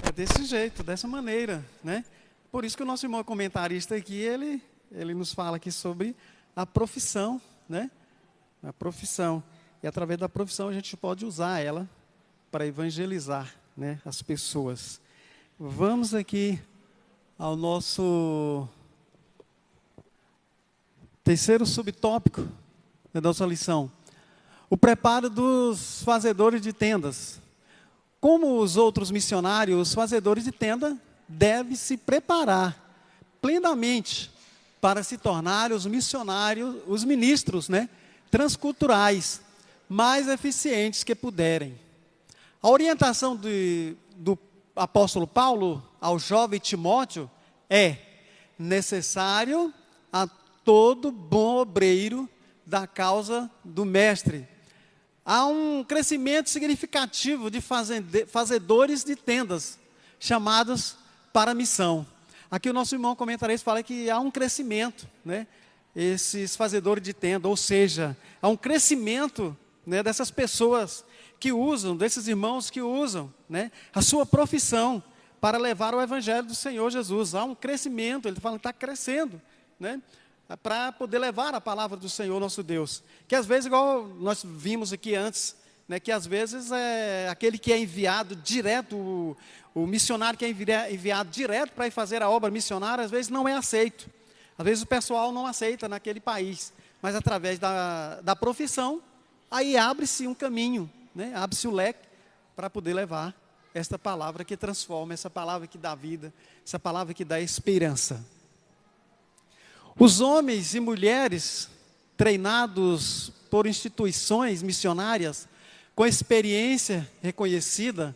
É desse jeito, dessa maneira, né? Por isso que o nosso irmão comentarista aqui, ele nos fala aqui sobre a profissão, né? A profissão. E através da profissão a gente pode usar ela para evangelizar, né, as pessoas. Vamos aqui ao nosso terceiro subtópico da nossa lição. O preparo dos fazedores de tendas. Como os outros missionários, os fazedores de tenda deve se preparar plenamente para se tornar os missionários, os ministros, né, transculturais mais eficientes que puderem. A orientação do apóstolo Paulo ao jovem Timóteo é necessário a todo bom obreiro da causa do mestre. Há um crescimento significativo de fazedores de tendas, chamados para a missão. Aqui o nosso irmão comentarista fala que há um crescimento, né? Esses fazedores de tenda, ou seja, há um crescimento, né, dessas pessoas que usam, desses irmãos que usam, né, a sua profissão para levar o evangelho do Senhor Jesus. Há um crescimento, ele fala que está crescendo, né, para poder levar a palavra do Senhor nosso Deus. Que às vezes, igual nós vimos aqui antes, né, que às vezes é aquele que é enviado direto, o missionário que é enviado direto para ir fazer a obra missionária, às vezes não é aceito. Às vezes o pessoal não aceita naquele país, mas através da profissão, aí abre-se um caminho, né, abre-se o leque para poder levar esta palavra que transforma, essa palavra que dá vida, essa palavra que dá esperança. Os homens e mulheres treinados por instituições missionárias, com experiência reconhecida,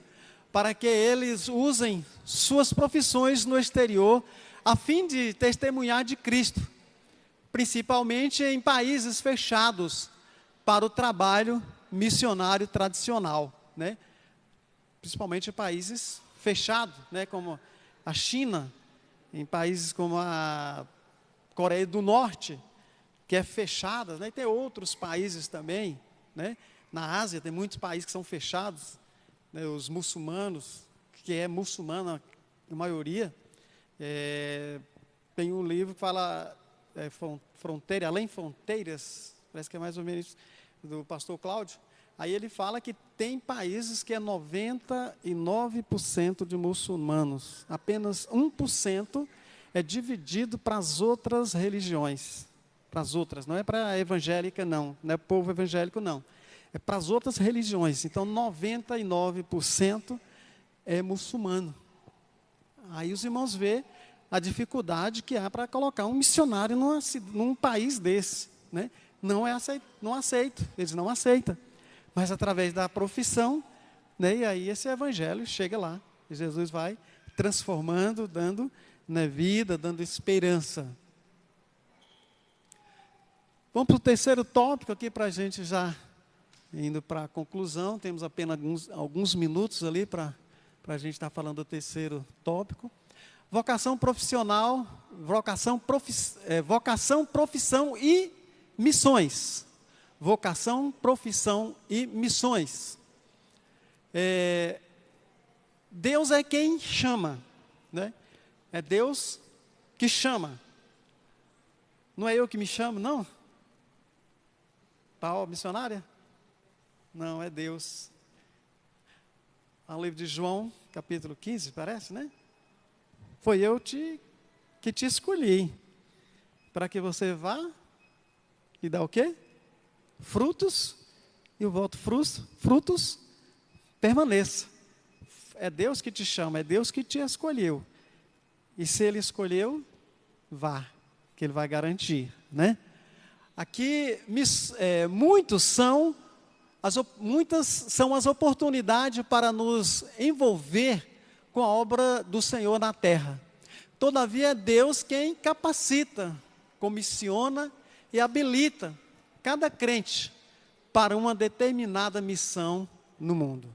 para que eles usem suas profissões no exterior, a fim de testemunhar de Cristo, principalmente em países fechados para o trabalho missionário tradicional, né? Principalmente em países fechados, né? Como a China, em países como a Coreia do Norte, que é fechada, né? E tem outros países também, né? Na Ásia tem muitos países que são fechados, né? Os muçulmanos, que é muçulmana a maioria, tem um livro que fala Fronteira, Além Fronteiras, parece que é mais ou menos isso, do pastor Cláudio. Aí ele fala que tem países que é 99% de muçulmanos, apenas 1% é dividido para as outras religiões, para as outras, não é para a evangélica não é povo evangélico não, é para as outras religiões. Então 99% é muçulmano. Aí os irmãos vê a dificuldade que há para colocar um missionário num país desse, né? Não aceito, eles não aceitam. Mas através da profissão, né, e aí esse evangelho chega lá. E Jesus vai transformando, dando, né, vida, dando esperança. Vamos para o terceiro tópico aqui, para a gente já indo para a conclusão. Temos apenas alguns minutos ali para a gente estar falando do terceiro tópico. Vocação profissional, vocação, profissão e missões. Vocação, profissão e missões. Deus é quem chama, né? É Deus que chama. Não é eu que me chamo, não? Para a missionária? Não, é Deus. No livro de João, capítulo 15, parece, né? Foi eu que te escolhi, para que você vá e dá o quê? Frutos, e o voto frutos permaneça. É Deus que te chama, é Deus que te escolheu. E se Ele escolheu, vá, que Ele vai garantir, né? Aqui, muitas são as oportunidades para nos envolver com a obra do Senhor na terra. Todavia é Deus quem capacita, comissiona e habilita cada crente para uma determinada missão no mundo.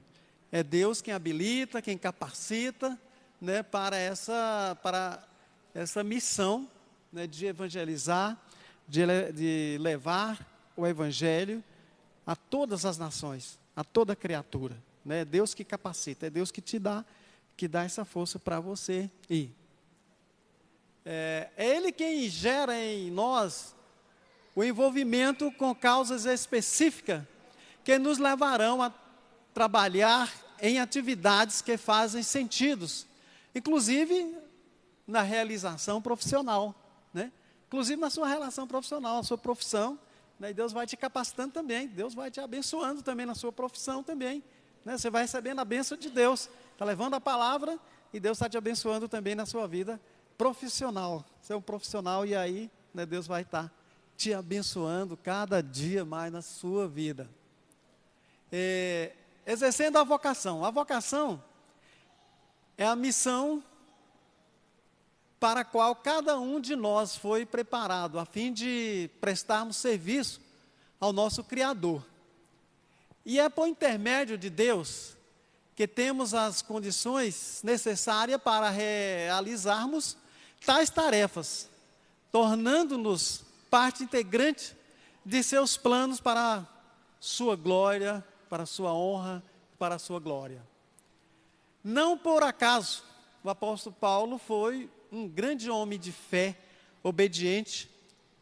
É Deus quem habilita, quem capacita, né, para essa missão, né, de evangelizar, de levar o evangelho a todas as nações, a toda criatura, né? É Deus que capacita, é Deus que te dá, que dá essa força para você ir. É Ele quem gera em nós o envolvimento com causas específicas que nos levarão a trabalhar em atividades que fazem sentido, inclusive na realização profissional, né? Inclusive na sua relação profissional, na sua profissão, né? E Deus vai te capacitando também, Deus vai te abençoando também na sua profissão também, né? Você vai recebendo a bênção de Deus, está levando a palavra, e Deus está te abençoando também na sua vida profissional. Você é um profissional e aí, né, Deus vai estar te abençoando cada dia mais na sua vida. Exercendo a vocação. A vocação é a missão para a qual cada um de nós foi preparado, a fim de prestarmos serviço ao nosso Criador. E é por intermédio de Deus que temos as condições necessárias para realizarmos tais tarefas, tornando-nos parte integrante de seus planos para sua glória, para sua honra, para a sua glória. Não por acaso, o apóstolo Paulo foi um grande homem de fé, obediente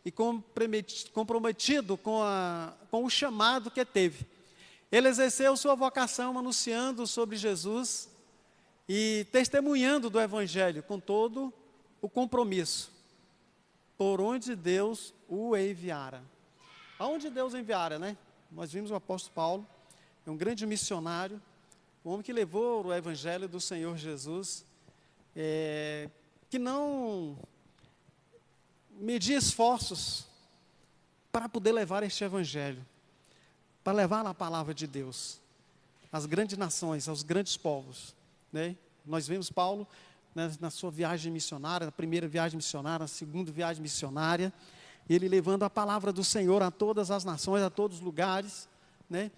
e comprometido com o chamado que teve. Ele exerceu sua vocação anunciando sobre Jesus e testemunhando do Evangelho com todo o compromisso, por onde Deus o enviara. Aonde Deus enviara, né? Nós vimos o apóstolo Paulo, é um grande missionário, um homem que levou o Evangelho do Senhor Jesus, que não media esforços para poder levar este Evangelho, para levar a palavra de Deus às grandes nações, aos grandes povos, né? Nós vemos Paulo, né, na sua viagem missionária, na primeira viagem missionária, na segunda viagem missionária, ele levando a palavra do Senhor a todas as nações, a todos os lugares, né?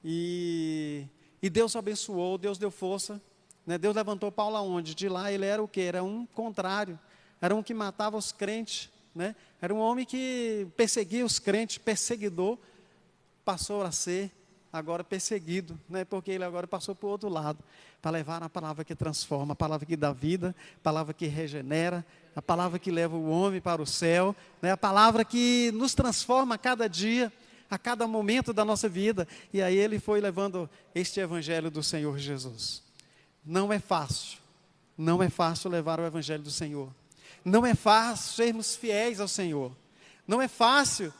E Deus abençoou, Deus deu força, né? Deus levantou Paulo aonde? De lá ele era o quê? Era um contrário, era um que matava os crentes, né? Era um homem que perseguia os crentes, perseguidor, passou a ser agora perseguido, né? Porque ele agora passou para o outro lado, para levar a palavra que transforma, a palavra que dá vida, a palavra que regenera, a palavra que leva o homem para o céu, né? A palavra que nos transforma a cada dia, a cada momento da nossa vida. E aí ele foi levando este Evangelho do Senhor Jesus. Não é fácil levar o Evangelho do Senhor. Não é fácil sermos fiéis ao Senhor. Não é fácil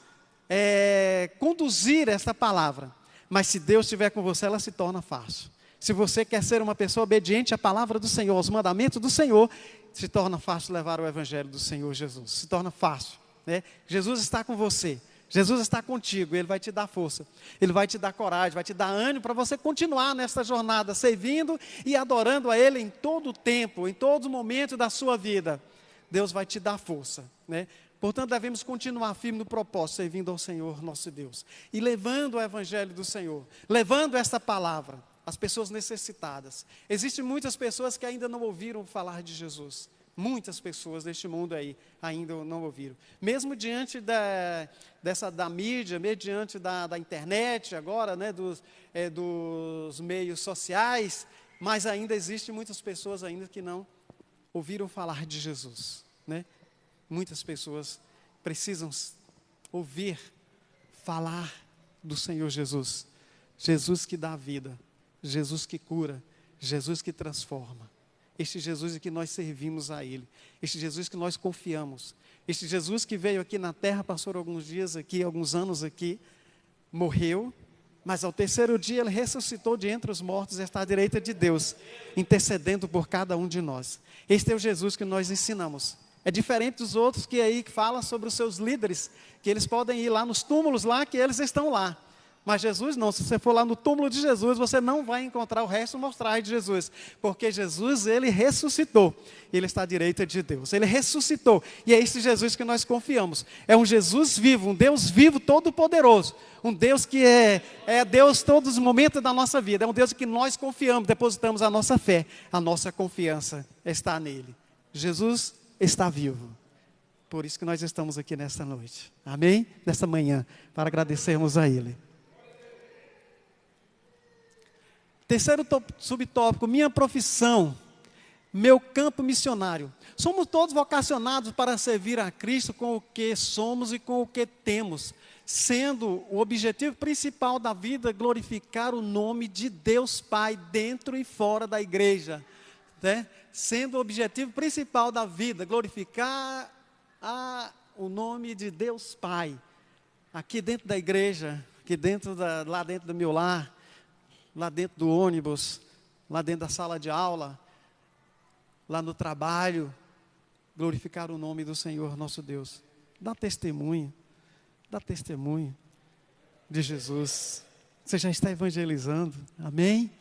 conduzir esta palavra. Mas se Deus estiver com você, ela se torna fácil. Se você quer ser uma pessoa obediente à palavra do Senhor, aos mandamentos do Senhor, se torna fácil levar o Evangelho do Senhor Jesus. Se torna fácil, né? Jesus está com você. Jesus está contigo, Ele vai te dar força, Ele vai te dar coragem, vai te dar ânimo para você continuar nessa jornada, servindo e adorando a Ele em todo o tempo, em todo momento da sua vida. Deus vai te dar força, né? Portanto, devemos continuar firme no propósito, servindo ao Senhor nosso Deus. E levando o Evangelho do Senhor, levando esta palavra às pessoas necessitadas. Existem muitas pessoas que ainda não ouviram falar de Jesus. Muitas pessoas deste mundo aí ainda não ouviram. Mesmo diante da mídia, mesmo diante da internet agora, né, dos meios sociais, mas ainda existem muitas pessoas ainda que não ouviram falar de Jesus, né? Muitas pessoas precisam ouvir falar do Senhor Jesus. Jesus que dá vida, Jesus que cura, Jesus que transforma. Este Jesus que nós servimos a Ele, este Jesus que nós confiamos, este Jesus que veio aqui na terra, passou alguns dias aqui, alguns anos aqui, morreu, mas ao terceiro dia Ele ressuscitou de entre os mortos e está à direita de Deus, intercedendo por cada um de nós. Este é o Jesus que nós ensinamos. É diferente dos outros que aí falam sobre os seus líderes, que eles podem ir lá nos túmulos lá, que eles estão lá. Mas Jesus não, se você for lá no túmulo de Jesus, você não vai encontrar o resto mostrar de Jesus. Porque Jesus, Ele ressuscitou. Ele está à direita de Deus. Ele ressuscitou. E é esse Jesus que nós confiamos. É um Jesus vivo, um Deus vivo, todo-poderoso. Um Deus que é Deus todos os momentos da nossa vida. É um Deus que nós confiamos, depositamos a nossa fé. A nossa confiança está nele. Jesus está vivo. Por isso que nós estamos aqui nesta noite. Amém? Nesta manhã, para agradecermos a Ele. Terceiro subtópico, minha profissão, meu campo missionário. Somos todos vocacionados para servir a Cristo com o que somos e com o que temos, sendo o objetivo principal da vida glorificar o nome de Deus Pai dentro e fora da igreja, né? Sendo o objetivo principal da vida, glorificar o nome de Deus Pai, aqui dentro da igreja, aqui dentro lá dentro do meu lar, lá dentro do ônibus, lá dentro da sala de aula, lá no trabalho, glorificar o nome do Senhor nosso Deus. Dá testemunho de Jesus. Você já está evangelizando, amém?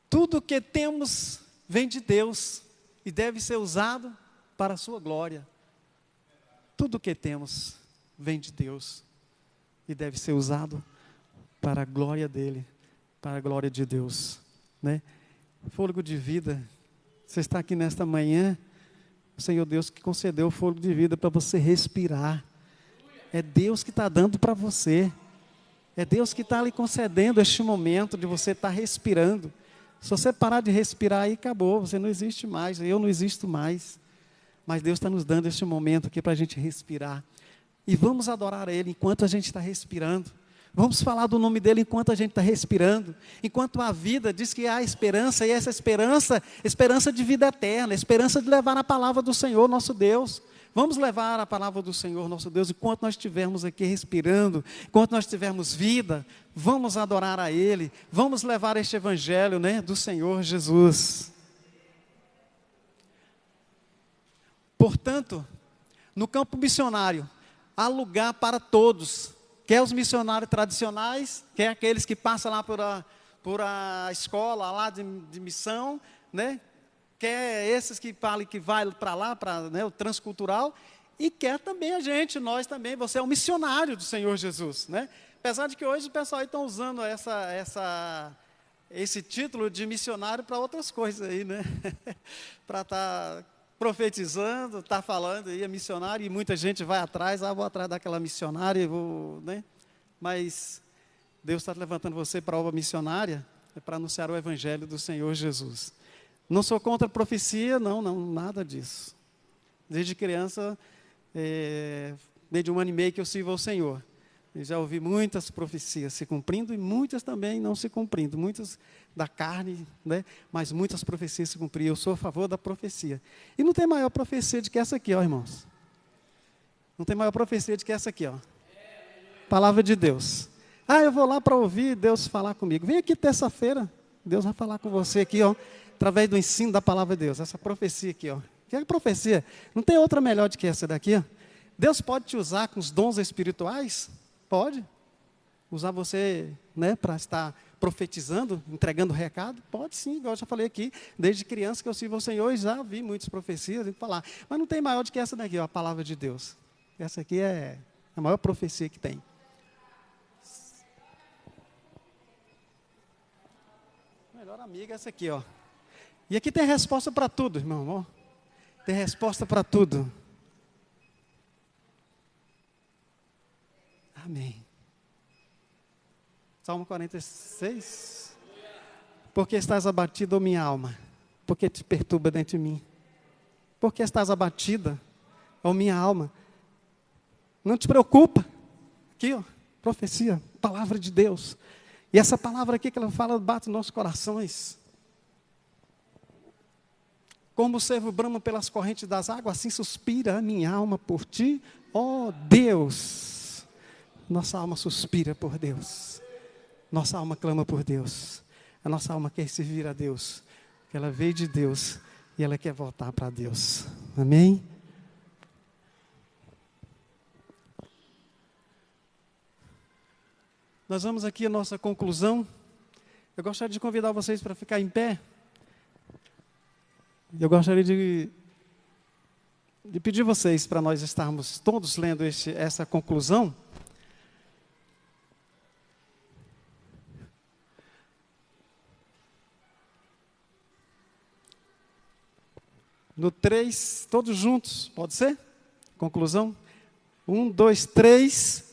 Tudo que temos vem de Deus e deve ser usado para a sua glória. Tudo que temos vem de Deus e deve ser usado para a glória dele, para a glória de Deus, né? Fôlego de vida. Você está aqui nesta manhã, o Senhor Deus que concedeu o fôlego de vida para você respirar. É Deus que está dando para você. É Deus que está lhe concedendo este momento de você estar respirando. Se você parar de respirar, aí acabou, você não existe mais, eu não existo mais. Mas Deus está nos dando este momento aqui para a gente respirar. E vamos adorar a Ele enquanto a gente está respirando. Vamos falar do nome dEle enquanto a gente está respirando. Enquanto a vida diz que há esperança, e essa esperança de vida eterna, esperança de levar a palavra do Senhor nosso Deus. Vamos levar a palavra do Senhor nosso Deus enquanto nós estivermos aqui respirando, enquanto nós tivermos vida, vamos adorar a Ele, vamos levar este evangelho, né, do Senhor Jesus. Portanto, no campo missionário, há lugar para todos, quer os missionários tradicionais, quer aqueles que passam lá por a escola lá de missão, né? Quer esses que falam que vai para lá, para, né, o transcultural, e quer também a gente, nós também, você é um missionário do Senhor Jesus, né? Apesar de que hoje o pessoal está usando esse título de missionário para outras coisas aí, né? Para estar profetizando, estar falando aí, é missionário, e muita gente vai atrás, vou atrás daquela missionária, né? Mas Deus está levantando você para a obra missionária, para anunciar o evangelho do Senhor Jesus. Não sou contra a profecia, não, nada disso. Desde criança, desde 1 ano e meio que eu sirvo ao Senhor. Eu já ouvi muitas profecias se cumprindo e muitas também não se cumprindo. Muitas da carne, né? Mas muitas profecias se cumpriam. Eu sou a favor da profecia. E não tem maior profecia do que essa aqui, ó, irmãos. Não tem maior profecia do que essa aqui, ó. Palavra de Deus. Eu vou lá para ouvir Deus falar comigo. Vem aqui terça-feira, Deus vai falar com você aqui, ó, através do ensino da palavra de Deus. Essa profecia aqui, ó. Que é profecia? Não tem outra melhor do que essa daqui, ó. Deus pode te usar com os dons espirituais? Pode. Usar você, né, para estar profetizando, entregando recado? Pode sim, igual eu já falei aqui. Desde criança que eu sirvo ao Senhor, já vi muitas profecias e falar. Mas não tem maior do que essa daqui, ó, a palavra de Deus. Essa aqui é a maior profecia que tem. Melhor amiga é essa aqui, ó. E aqui tem resposta para tudo, irmão. Ó. Tem resposta para tudo. Amém. Salmo 46. Porque estás abatido, ó minha alma? Porque te perturba dentro de mim? Porque estás abatida, ó minha alma? Não te preocupa. Aqui, ó, profecia, palavra de Deus. E essa palavra aqui que ela fala, bate nos nossos corações. Como o servo brama pelas correntes das águas, assim suspira a minha alma por ti, ó Deus. Nossa alma suspira por Deus. Nossa alma clama por Deus. A nossa alma quer servir a Deus. Ela veio de Deus e ela quer voltar para Deus. Amém? Nós vamos aqui a nossa conclusão. Eu gostaria de convidar vocês para ficar em pé. Eu gostaria de pedir vocês para nós estarmos todos lendo essa conclusão. No 3, todos juntos, pode ser? Conclusão? 1, 2, 3.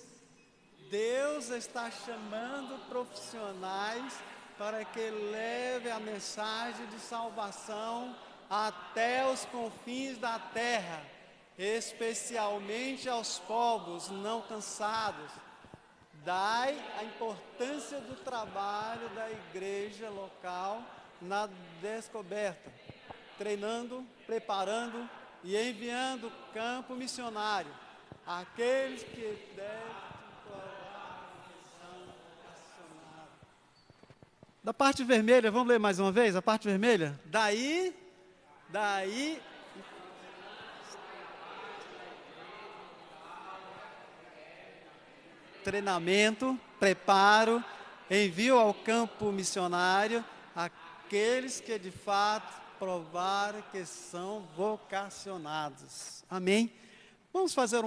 Deus está chamando profissionais para que leve a mensagem de salvação até os confins da terra, especialmente aos povos não cansados. Dai a importância do trabalho da igreja local na descoberta, treinando, preparando e enviando campo missionário aqueles que devem. Da parte vermelha, vamos ler mais uma vez? A parte vermelha? Daí, treinamento, preparo, envio ao campo missionário aqueles que de fato provaram que são vocacionados. Amém? Vamos fazer um